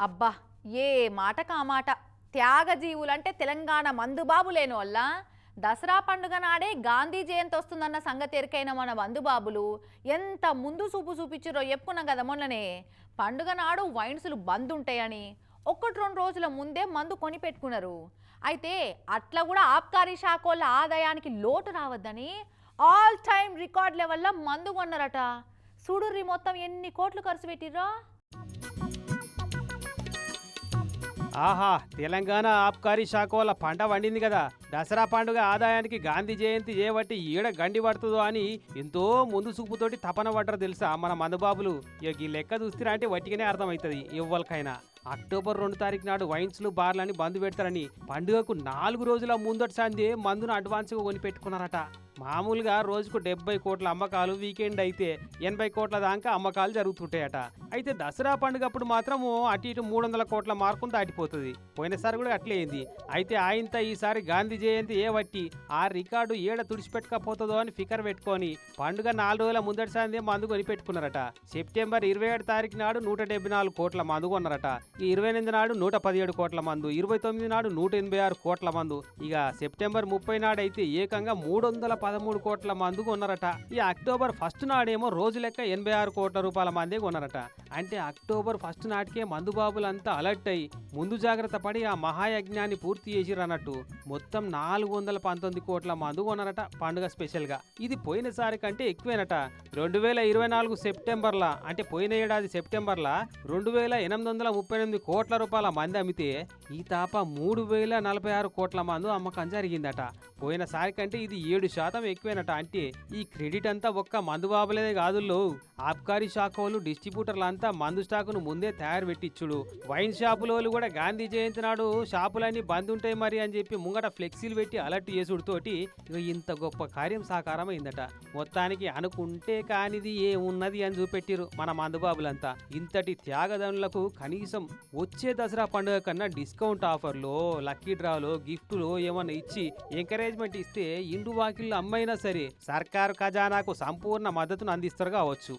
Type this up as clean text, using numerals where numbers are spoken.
అబ్బా ఏ మాట కామాట త్యాగజీవులంటే తెలంగాణ మందుబాబు లేని వల్ల దసరా పండుగ నాడే గాంధీ జయంతి వస్తుందన్న సంగతి ఎరికైన మన మందుబాబులు ఎంత ముందు చూపు చూపించారో చెప్పుకున్నాం కదా మొన్ననే. పండుగ నాడు వైన్సులు బంద్ ఉంటాయని ఒకటి రెండు రోజుల ముందే మందు కొని పెట్టుకున్నారు. అయితే అట్లా కూడా ఆబ్కారీ శాఖ వాళ్ళ ఆదాయానికి లోటు రావద్దని ఆల్ టైమ్ రికార్డ్ లెవెల్లో మందు కొన్నారట. చూడుర్రి మొత్తం ఎన్ని కోట్లు ఖర్చు పెట్టిర్రో. ఆహా, తెలంగాణ ఆబ్కారీ శాఖ వాళ్ళ పంట వండింది కదా. దసరా పండుగ ఆదాయానికి గాంధీ జయంతి చేయబట్టి ఈడ గండి పడుతుందో అని ఎంతో ముందు చూపుతోటి తపన పడ్డరు తెలుసా మన మందుబాబులు. ఇక ఈ లెక్క చూస్తున్నా అంటే వట్టిగానే అర్థమవుతుంది ఎవ్వరికైనా. అక్టోబర్ 2 తారీఖు నాడు వైన్స్లు బార్లని బంద్ పెడతారని పండుగకు 4 రోజుల ముందటి సందే మందును అడ్వాన్స్గా కొని పెట్టుకున్నారట. మామూలుగా రోజుకు 70 కోట్ల అమ్మకాలు, వీకెండ్ అయితే 80 కోట్ల దాకా అమ్మకాలు జరుగుతుంటాయట. అయితే దసరా పండుగప్పుడు మాత్రము అటు ఇటు 300 కోట్ల మార్కును దాటిపోతుంది. పోయినసారి కూడా అట్లే అయింది. అయితే ఆయనతో ఈసారి గాంధీ జయంతి ఏ బట్టి ఆ రికార్డు ఏడ తుడిచిపెట్టకపోతుందో అని ఫికర్ పెట్టుకొని పండుగ 4 రోజుల ముందటి సందే మందు కొని పెట్టుకున్నారట. సెప్టెంబర్ 27 తారీఖు నాడు 174 కోట్ల మందు కొన్నారట. ఈ 28 నాడు 117 కోట్ల మందు, 29 నాడు 186 కోట్ల మందు, ఇక సెప్టెంబర్ 30 నాడు అయితే ఏకంగా 313 కోట్ల మందు కొన్నారట. ఈ అక్టోబర్ 1 నాడేమో రోజు లెక్క 86 కోట్ల రూపాయల మందే కొన్నారట. అంటే అక్టోబర్ 1 నాటికే మందుబాబులంతా అలర్ట్ అయ్యి ముందు జాగ్రత్త పడి ఆ మహాయజ్ఞాన్ని పూర్తి చేసిరన్నట్టు మొత్తం 419 కోట్ల మందు కొన్నారట పండుగ స్పెషల్ గా. ఇది పోయినసారి కంటే ఎక్కువేనట. 2024 సెప్టెంబర్లా అంటే పోయిన ఏడాది సెప్టెంబర్లా 2838 కోట్ల రూపాయల మంది అమ్మితే ఈ తాప 3046 కోట్ల మందు అమ్మకం జరిగిందట. పోయినసారి కంటే ఇది 7% ఎక్కువేనట. అంటే ఈ క్రెడిట్ అంతా ఒక్క మందుబాబులేదే కాదుల్లో, ఆబ్కారీ శాఖలు డిస్ట్రిబ్యూటర్లంతా మందు స్టాకును ముందే తయారు పెట్టించుడు. వైన్ షాపులోళ్ళు కూడా గాంధీ జయంతి నాడు షాపులన్నీ బంద్ ఉంటాయి మరి అని చెప్పి ముంగట ఫ్లెక్సీలు పెట్టి అలర్ట్ చేసుడుతోటి ఇంత గొప్ప కార్యం సాకారం అయిందట. మొత్తానికి అనుకుంటే కానిది ఏమున్నది అని చూపెట్టిరు మన మందుబాబులంతా. ఇంతటి త్యాగదనులకు కనీసం వచ్చే దసరా పండుగ కన్నా డిస్కౌంట్ ఆఫర్లో, లక్కీ డ్రాలో, గిఫ్టులో ఏమన్నా ఇచ్చి ఎంకరేజ్మెంట్ ఇస్తే ఇండు వాకిళ్ళు అమ్మైనా సరే సర్కారు ఖజానాకు సంపూర్ణ మద్దతును అందిస్తారు కావచ్చు.